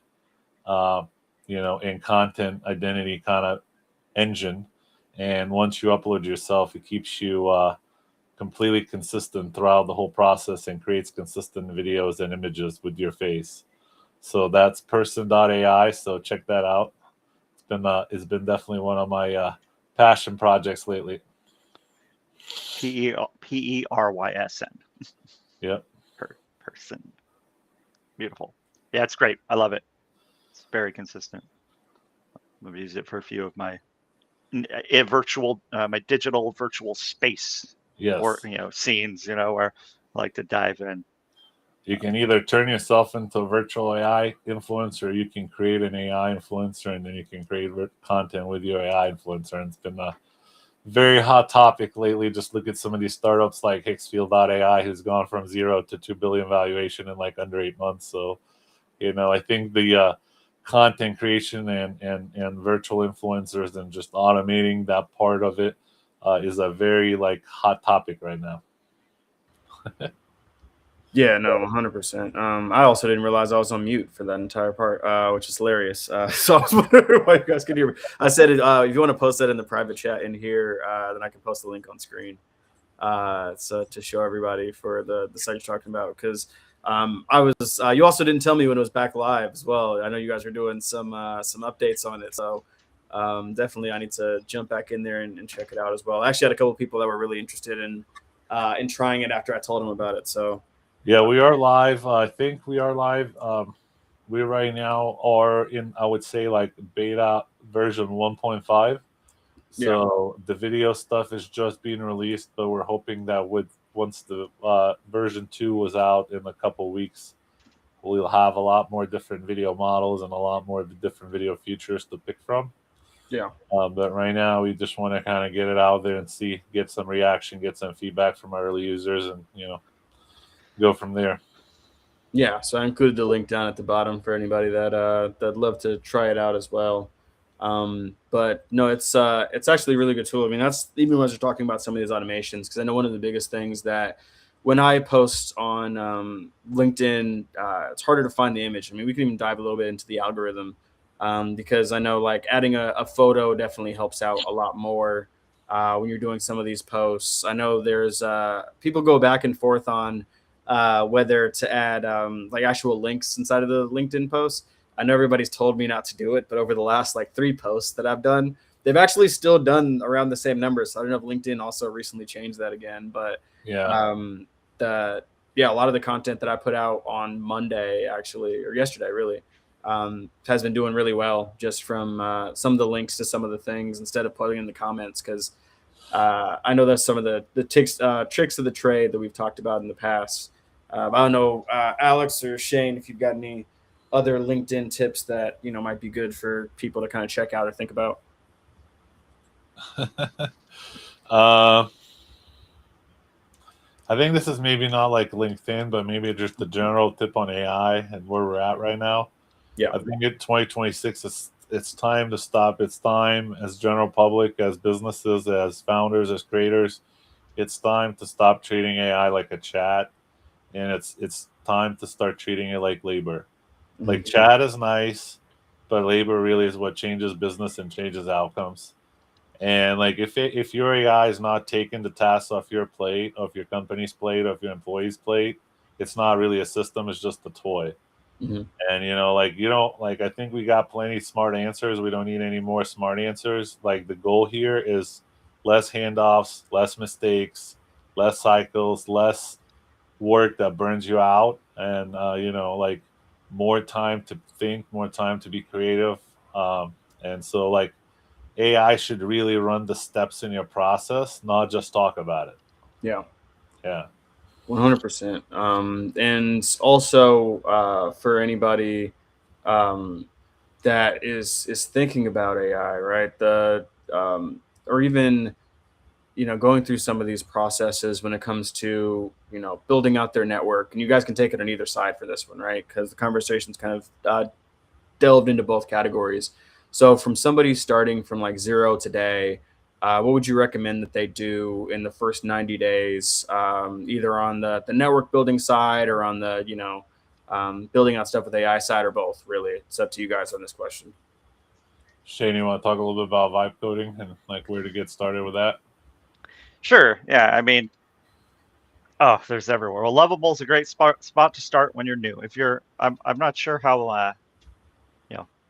and content identity kind of engine. And once you upload yourself, it keeps you completely consistent throughout the whole process and creates consistent videos and images with your face. So that's person.ai. So check that out. It's been definitely one of my passion projects lately. Perysn. Yep. Person. Beautiful. Yeah, it's great. I love it. It's very consistent. I've used it for a few of my my digital virtual space. Yes. Or scenes. Where I like to dive in. You can either turn yourself into a virtual AI influencer, or you can create an AI influencer, and then you can create content with your AI influencer. And it's been a very hot topic lately. Just look at some of these startups like Hicksfield.ai, who's gone from 0 to 2 billion valuation in like under 8 months. So, I think the content creation and virtual influencers and just automating that part of it is a very hot topic right now. Yeah, no, 100%. I also didn't realize I was on mute for that entire part, which is hilarious. So I was wondering why you guys could hear me. I said it. If you want to post that in the private chat in here, then I can post the link on screen. So to show everybody for the site you're talking about, because I was. You also didn't tell me when it was back live as well. I know you guys are doing some updates on it, so definitely I need to jump back in there and check it out as well. I actually had a couple of people that were really interested in trying it after I told them about it. So. Yeah, we are live. I think we are live. We right now are in, I would say, beta version 1.5. So the video stuff is just being released, but we're hoping that once the version 2 was out in a couple weeks, we'll have a lot more different video models and a lot more different video features to pick from. Yeah. But right now, we just want to kind of get it out there and get some reaction, get some feedback from our early users, and go from there. Yeah, so I included the link down at the bottom for anybody that'd love to try it out as well. But no, it's actually a really good tool. I mean, that's even when we're talking about some of these automations, because I know one of the biggest things that when I post on LinkedIn, it's harder to find the image. I mean, we can even dive a little bit into the algorithm because I know adding a photo definitely helps out a lot more when you're doing some of these posts. I know there's people go back and forth on whether to add actual links inside of the LinkedIn post. I know everybody's told me not to do it, but over the last 3 posts that I've done, they've actually still done around the same numbers. So I don't know if LinkedIn also recently changed that again, but a lot of the content that I put out on Monday actually, or yesterday really, has been doing really well just from some of the links to some of the things instead of putting in the comments, because I know that's some of the tricks of the trade that we've talked about in the past. I don't know, Alex or Shane, if you've got any other LinkedIn tips that might be good for people to kind of check out or think about. I think this is maybe not like LinkedIn, but maybe just the general tip on AI and where we're at right now. Yeah, I think in 2026, it's time to stop. It's time, as general public, as businesses, as founders, as creators, it's time to stop treating AI like a chat, and it's time to start treating it like labor. Mhm. Like chat is nice, but labor really is what changes business and changes outcomes. And if your AI is not taking the tasks off your plate, off your company's plate, off your employees' plate, it's not really a system; it's just a toy. Mm-hmm. And you don't like. I think we got plenty smart answers. We don't need any more smart answers. Like the goal here is less handoffs, less mistakes, less cycles, less work that burns you out, and like more time to think, more time to be creative. And so like AI should really run the steps in your process, not just talk about it. Yeah. Yeah. 100%. And also for anybody um, that is thinking about AI, right? Or even going through some of these processes when it comes to building out their network. And you guys can take it on either side for this one, right? Because the conversation's kind of delved into both categories. So from somebody starting from like zero today, what would you recommend that they do in the first 90 days, either on the network building side or on the, building out stuff with AI side, or both? Really, it's up to you guys on this question. Shane, you want to talk a little bit about vibe coding and like where to get started with that? Sure. Yeah. I mean, oh, there's everywhere. Well, Lovable is a great spot to start when you're new. If I'm not sure how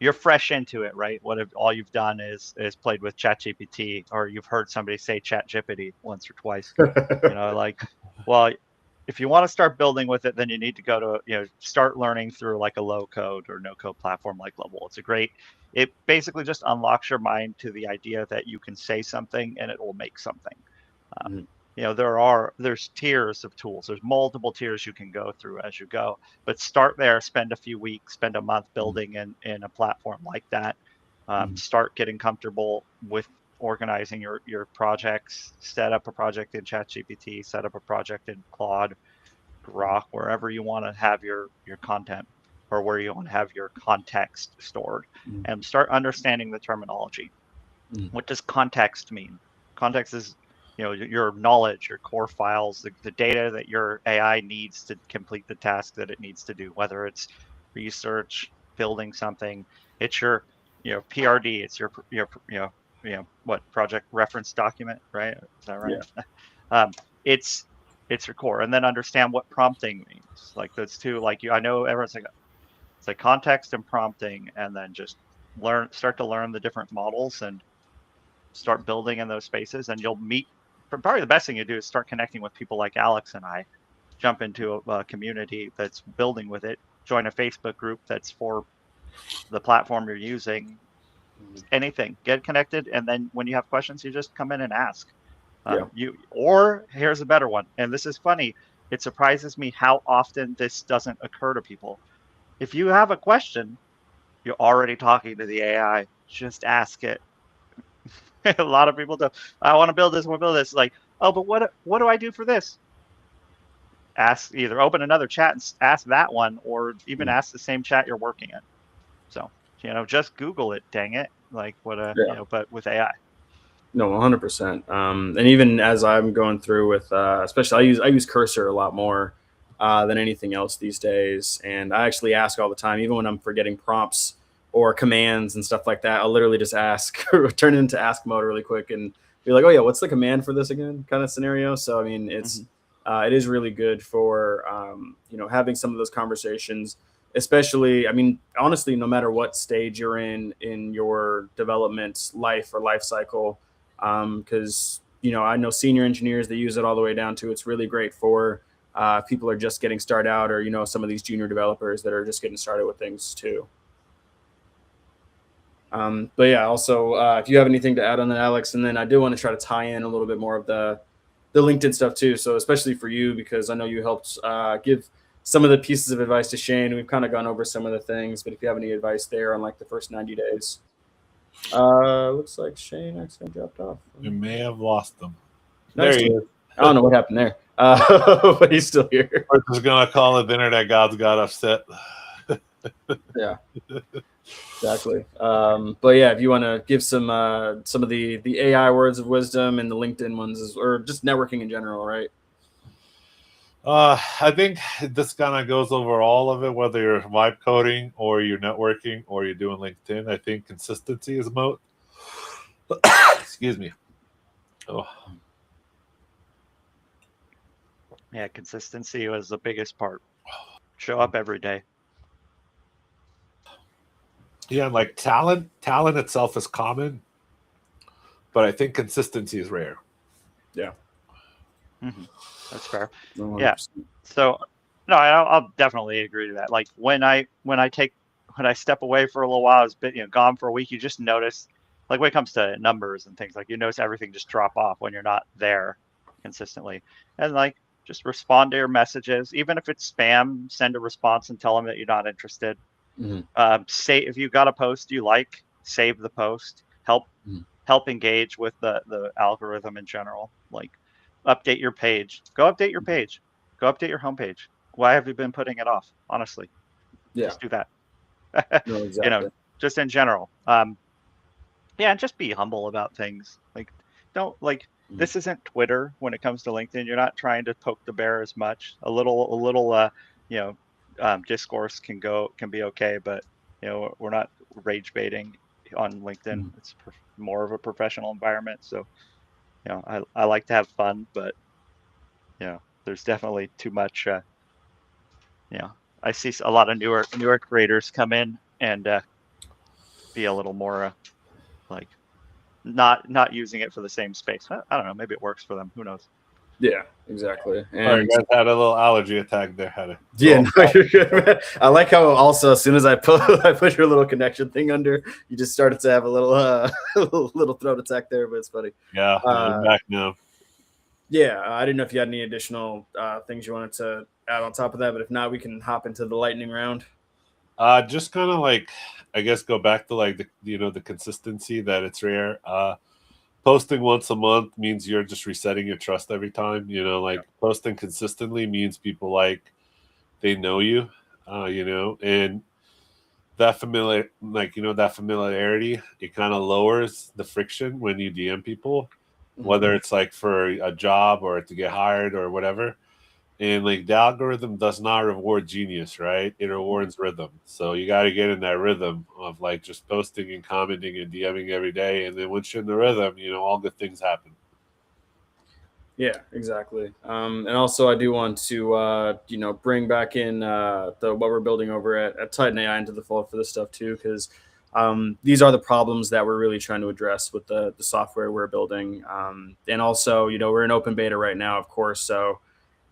you're fresh into it, right? What if all you've done is played with ChatGPT, or you've heard somebody say ChatGPT once or twice, like, well, if you want to start building with it, then you need to go to, start learning through like a low code or no code platform like Lovable. It basically just unlocks your mind to the idea that you can say something and it will make something. Mhm. There's tiers of tools. There's multiple tiers you can go through as you go, but start there, spend a few weeks, spend a month building in a platform like that. Start getting comfortable with organizing your projects, set up a project in ChatGPT, set up a project in Claude, Grok, wherever you want to have your content, or where you want to have your context stored, Mhm. and start understanding the terminology. Mhm. What does context mean? Context is, your knowledge, your core files, the data that your AI needs to complete the task that it needs to do, whether it's research, building something. It's your, PRD. It's what, project reference document, right? Is that right? Yeah. um, it's your core, and then understand what prompting means. Like those two, I know everyone's like, it's like context and prompting, and then just start to learn the different models and start building in those spaces, and you'll meet. Probably the best thing you do is start connecting with people like Alex and I. Jump into a community that's building with it. Join a Facebook group that's for the platform you're using. Anything, get connected, and then when you have questions, you just come in and ask. Yeah. Or here's a better one, and this is funny. It surprises me how often this doesn't occur to people. If you have a question, you're already talking to the AI. Just ask it. A lot of people do. I want to build this. I want to build this. Like, oh, but what do I do for this? Ask, either open another chat and ask that one, or even ask the same chat you're working in. So just Google it. Dang it! Like Yeah. but with AI. No, 100%. And even as I'm going through with, especially I use Cursor a lot more than anything else these days, and I actually ask all the time, even when I'm forgetting prompts or commands and stuff like that. I'll literally just ask, or turn it into ask mode really quick, and be like, "Oh yeah, what's the command for this again?" Kind of scenario. So I mean, it is really good for having some of those conversations. Especially, I mean, honestly, no matter what stage you're in your development life or life cycle, because I know senior engineers that use it all the way down to, it's really great for people are just getting started out, or some of these junior developers that are just getting started with things too. But yeah, also if you have anything to add on that, Alex, and then I do want to try to tie in a little bit more of the LinkedIn stuff too. So especially for you, because I know you helped give some of the pieces of advice to Shane. We've kind of gone over some of the things, but if you have any advice there on like the first 90 days. Looks like Shane actually dropped off. You may have lost them. Nice. There he is. I don't know what happened there, but he's still here. We're just gonna call it the internet gods got upset. Yeah, exactly. But yeah, if you want to give some of the AI words of wisdom and the LinkedIn ones, or just networking in general, right? I think this kind of goes over all of it, whether you're vibe coding or you're networking or you're doing LinkedIn. I think consistency is a moat. Excuse me. Oh. Yeah, consistency was the biggest part. Show up every day. Yeah, like talent itself is common, but I think consistency is rare. Yeah. That's fair. 100%. So, no, I'll definitely agree to that. Like when I step away for a little while, it's been gone for a week. You just notice, like when it comes to numbers and things, like you notice everything just drop off when you're not there consistently. And like just respond to your messages, even if it's spam. Send a response and tell them that you're not interested. Say if you got a post you like, save the post. Help engage with the algorithm in general. Like update your page. Go update your page. Go update your homepage. Why have you been putting it off? Honestly, Yeah. just do that. No, exactly. Just in general. Yeah, and just be humble about things. Like, don't like this isn't Twitter when it comes to LinkedIn. You're not trying to poke the bear as much. A little discourse can be okay, but we're not rage baiting on LinkedIn. It's more of a professional environment. So, I like to have fun, but there's definitely too much. I see a lot of newer creators come in and be a little more like not using it for the same space. I don't know. Maybe it works for them. Who knows? Yeah, exactly. Sorry, And guys, had a little allergy attack there. Had yeah, no, you're good, man. I like how also as soon as I put your little connection thing under, you just started to have a little little throat attack there, but it's funny. Yeah, I'm back now. Yeah, I didn't know if you had any additional things you wanted to add on top of that, but if not, we can hop into the lightning round. Just kind of like, I guess, go back to like the consistency that it's rare. Posting once a month means you're just resetting your trust every time. Posting consistently means people like they know you. And that familiarity, it kind of lowers the friction when you DM people, whether it's like for a job or to get hired or whatever. And like the algorithm does not reward genius, right? It rewards rhythm. So you got to get in that rhythm of like just posting and commenting and DMing every day. And then once you're in the rhythm, all good things happen. Yeah, exactly. And also, I do want to bring back in what we're building over at Titan AI into the fold for this stuff too, because these are the problems that we're really trying to address with the software we're building. And also, we're in open beta right now, of course. So,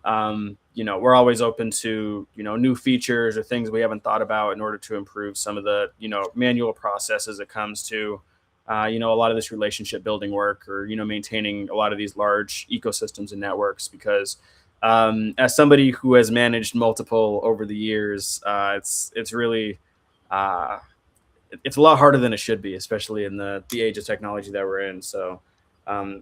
we're always open to new features or things we haven't thought about in order to improve some of the manual processes it comes to a lot of this relationship building work or maintaining a lot of these large ecosystems and networks. Because as somebody who has managed multiple over the years, it's really it's a lot harder than it should be, especially in the age of technology that we're in. So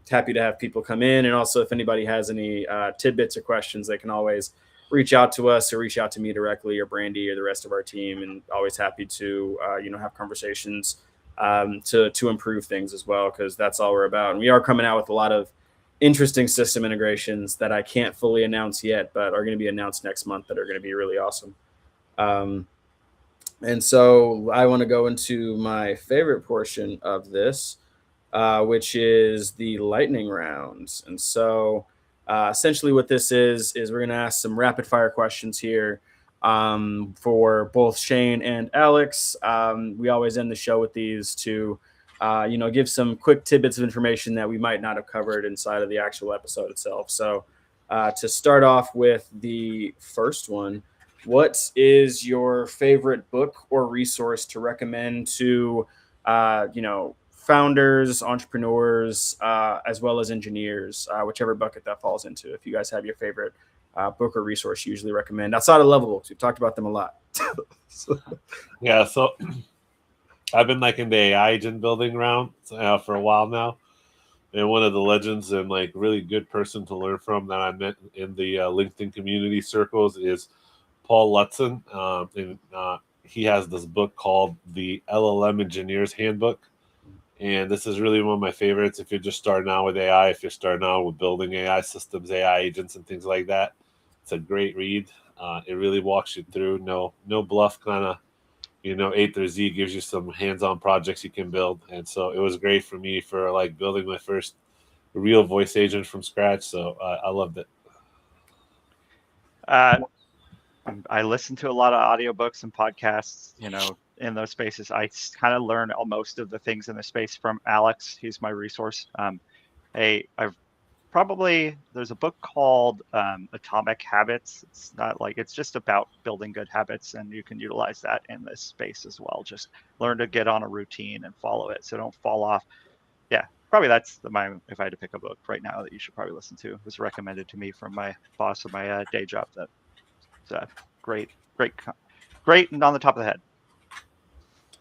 happy to have people come in. And also, if anybody has any tidbits or questions, they can always reach out to us or reach out to me directly or Brandy or the rest of our team. And always happy to, have conversations to improve things as well, because that's all we're about. And we are coming out with a lot of interesting system integrations that I can't fully announce yet, but are going to be announced next month that are going to be really awesome. And so I want to go into my favorite portion of this, which is the lightning rounds. And so essentially what this is we're going to ask some rapid fire questions here for both Shane and Alex. We always end the show with these to, give some quick tidbits of information that we might not have covered inside of the actual episode itself. So to start off with the first one, what is your favorite book or resource to recommend to, founders, entrepreneurs, as well as engineers, whichever bucket that falls into? If you guys have your favorite book or resource, you usually recommend outside of Level Books. We've talked about them a lot. Yeah, so I've been like in the AI agent building round for a while now. And one of the legends and like really good person to learn from that I met in the LinkedIn community circles is Paul Lutzen. He has this book called The LLM Engineer's Handbook. And this is really one of my favorites if you're just starting out with AI, if you're starting out with building AI systems, AI agents, and things like that. It's a great read. It really walks you through. No bluff kind of, A through Z, gives you some hands-on projects you can build. And so it was great for me for like building my first real voice agent from scratch. So I loved it. I listen to a lot of audiobooks and podcasts, in those spaces. I kind of learn most of the things in the space from Alex. He's my resource. I've there's a book called Atomic Habits. It's just about building good habits, and you can utilize that in this space as well. Just learn to get on a routine and follow it, so don't fall off. Yeah, probably that's if I had to pick a book right now that you should probably listen to. It was recommended to me from my boss of my day job. That's great, and on the top of the head.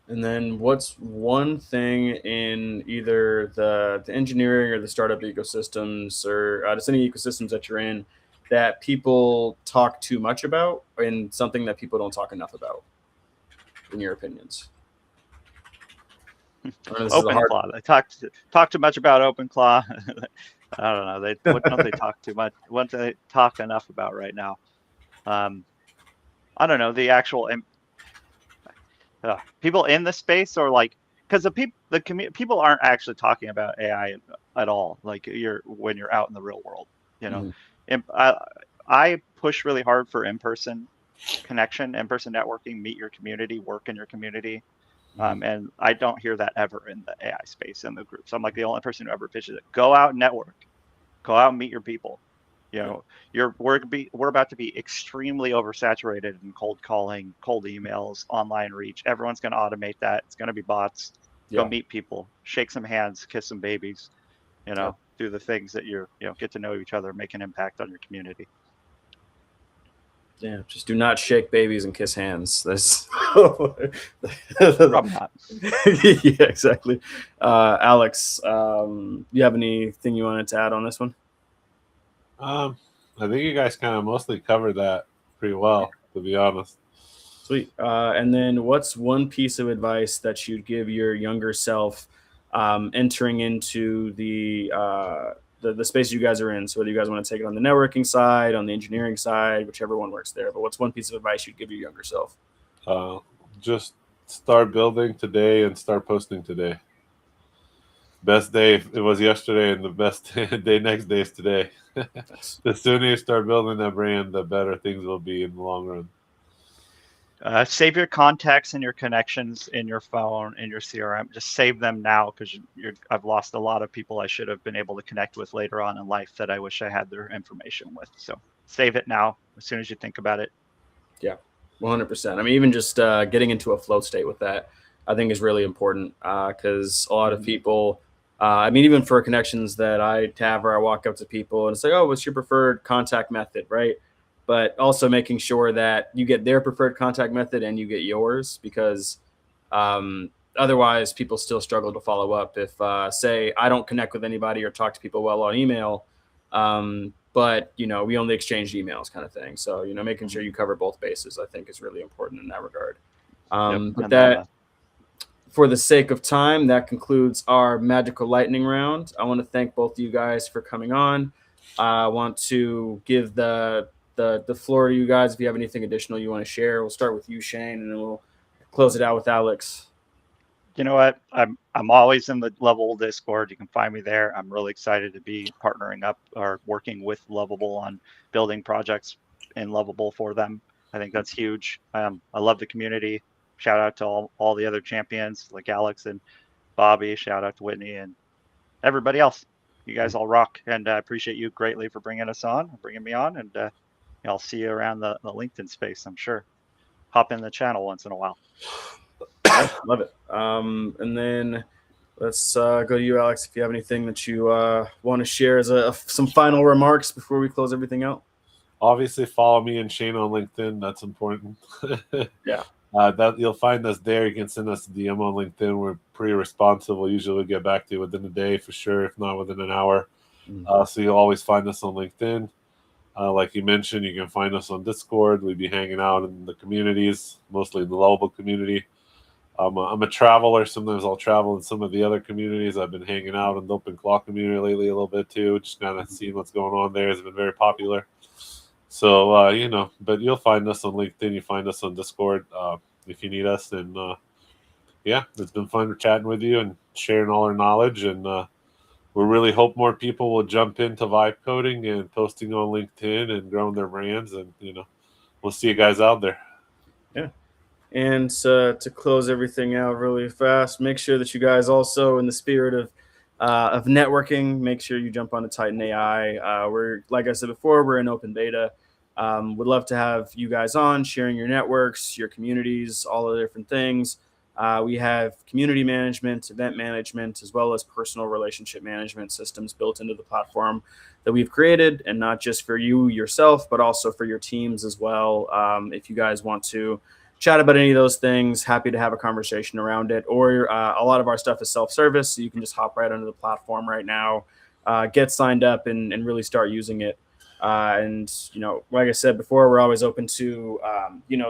And then what's one thing in either the engineering or the startup ecosystems or just any ecosystems that you're in that people talk too much about and something that people don't talk enough about, in your opinions? OpenClaw. They talk too much about OpenClaw. I don't know. What don't they talk too much? What do they talk enough about right now? I don't know. The actual people in the space, or because people aren't actually talking about AI at all. Like when you're out in the real world, I push really hard for in-person connection, in-person networking, meet your community, work in your community. And I don't hear that ever in the AI space in the groups. I'm like the only person who ever pitches it. Go out and network. Go out and meet your people. We're about to be extremely oversaturated in cold calling, cold emails, online reach. Everyone's going to automate that. It's going to be bots. Go meet people, shake some hands, kiss some babies. Do the things that get to know each other, make an impact on your community. Yeah, just do not shake babies and kiss hands. That's probably not. Yeah, exactly. Alex, you have anything you wanted to add on this one? I think you guys kind of mostly covered that pretty well, to be honest. Sweet. And then what's one piece of advice that you'd give your younger self entering into the space you guys are in? So whether you guys want to take it on the networking side, on the engineering side, whichever one works there. But what's one piece of advice you'd give your younger self? Just start building today and start posting today. Best day it was yesterday, and the best day next day is today. The sooner you start building that brand, the better things will be in the long run. Save your contacts and your connections in your phone, in your CRM. Just save them now, because I've lost a lot of people I should have been able to connect with later on in life that I wish I had their information with. So save it now as soon as you think about it. Yeah, 100%. I mean, even just getting into a flow state with that, I think is really important, because a lot of people, even for connections that I have where I walk up to people and it's like, oh, what's your preferred contact method, right? But also making sure that you get their preferred contact method and you get yours, because otherwise people still struggle to follow up. If, say, I don't connect with anybody or talk to people well on email, but, we only exchanged emails kind of thing. So, making sure you cover both bases, I think, is really important in that regard. But that, for the sake of time, that concludes our magical lightning round. I want to thank both of you guys for coming on. I want to give the floor to you guys if you have anything additional you want to share. We'll start with you, Shane, and then we'll close it out with Alex. You know what? I'm always in the Lovable Discord. You can find me there. I'm really excited to be partnering up or working with Lovable on building projects in Lovable for them. I think that's huge. I love the community. Shout out to all the other champions like Alex and Bobby. Shout out to Whitney and everybody else. You guys all rock, and I appreciate you greatly for bringing me on, and I'll see you around the LinkedIn space, I'm sure. Hop in the channel once in a while. Love it. And then let's go to you, Alex, if you have anything that you want to share as some final remarks before we close everything out. Obviously, follow me and Shane on LinkedIn. That's important. Yeah. That you'll find us there. You can send us a DM on LinkedIn. We're pretty responsive. We'll usually get back to you within a day for sure, if not within an hour. So you'll always find us on LinkedIn. Like you mentioned, you can find us on Discord. We'd be hanging out in the communities, mostly in the Lovable community. I'm a traveler. Sometimes I'll travel in some of the other communities. I've been hanging out in the OpenClaw community lately a little bit too, just kind of seeing what's going on there. It's been very popular. So, but you'll find us on LinkedIn. You find us on Discord if you need us. And yeah, it's been fun chatting with you and sharing all our knowledge. And we really hope more people will jump into vibe coding and posting on LinkedIn and growing their brands. And we'll see you guys out there. Yeah. And to close everything out really fast, make sure that you guys also, in the spirit of networking, make sure you jump on to Titan AI. We're, like I said before, we're in open beta. Would love to have you guys on, sharing your networks, your communities, all the different things. We have community management, event management, as well as personal relationship management systems built into the platform that we've created, and not just for you yourself, but also for your teams as well. If you guys want to chat about any of those things, happy to have a conversation around it. Or a lot of our stuff is self-service, so you can just hop right onto the platform right now, get signed up, and really start using it. And like I said before, we're always open to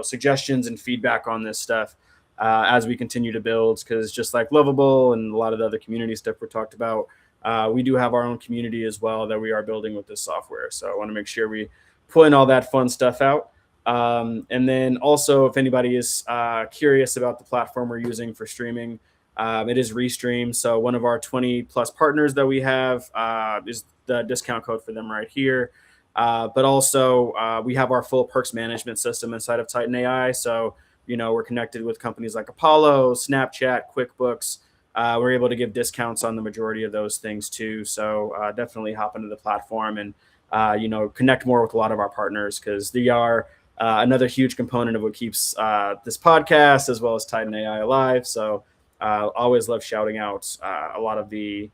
suggestions and feedback on this stuff as we continue to build. Because just like Lovable and a lot of the other community stuff we talked about, we do have our own community as well that we are building with this software. So I want to make sure we put all that fun stuff out. And then also, if anybody is curious about the platform we're using for streaming, it is Restream. So one of our 20 plus partners that we have is the discount code for them right here. But also, we have our full perks management system inside of Titan AI. So, we're connected with companies like Apollo, Snapchat, QuickBooks. We're able to give discounts on the majority of those things too. So definitely hop into the platform and, connect more with a lot of our partners, because they are another huge component of what keeps this podcast as well as Titan AI alive. So always love shouting out a lot of the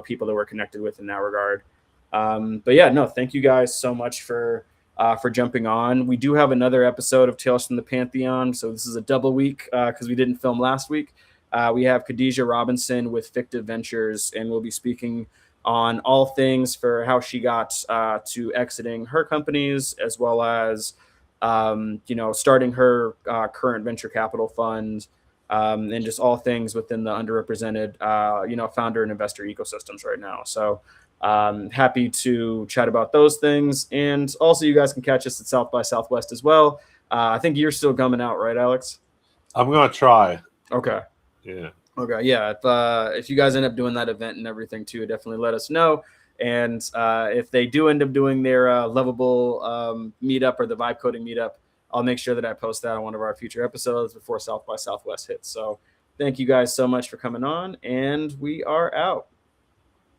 people that we're connected with in that regard. But yeah, no, thank you guys so much for jumping on. We do have another episode of Tales from the Pantheon, so this is a double week because we didn't film last week. We have Khadijah Robinson with Fictive Ventures, and we'll be speaking on all things for how she got to exiting her companies, as well as starting her current venture capital fund, and just all things within the underrepresented, founder and investor ecosystems right now. So happy to chat about those things. And also, you guys can catch us at South by Southwest as well. I think you're still coming out, right, Alex? I'm going to try. Okay. Yeah. Okay. Yeah. If you guys end up doing that event and everything too, definitely let us know. And if they do end up doing their Lovable meetup or the vibe coding meetup, I'll make sure that I post that on one of our future episodes before South by Southwest hits. So thank you guys so much for coming on, and we are out.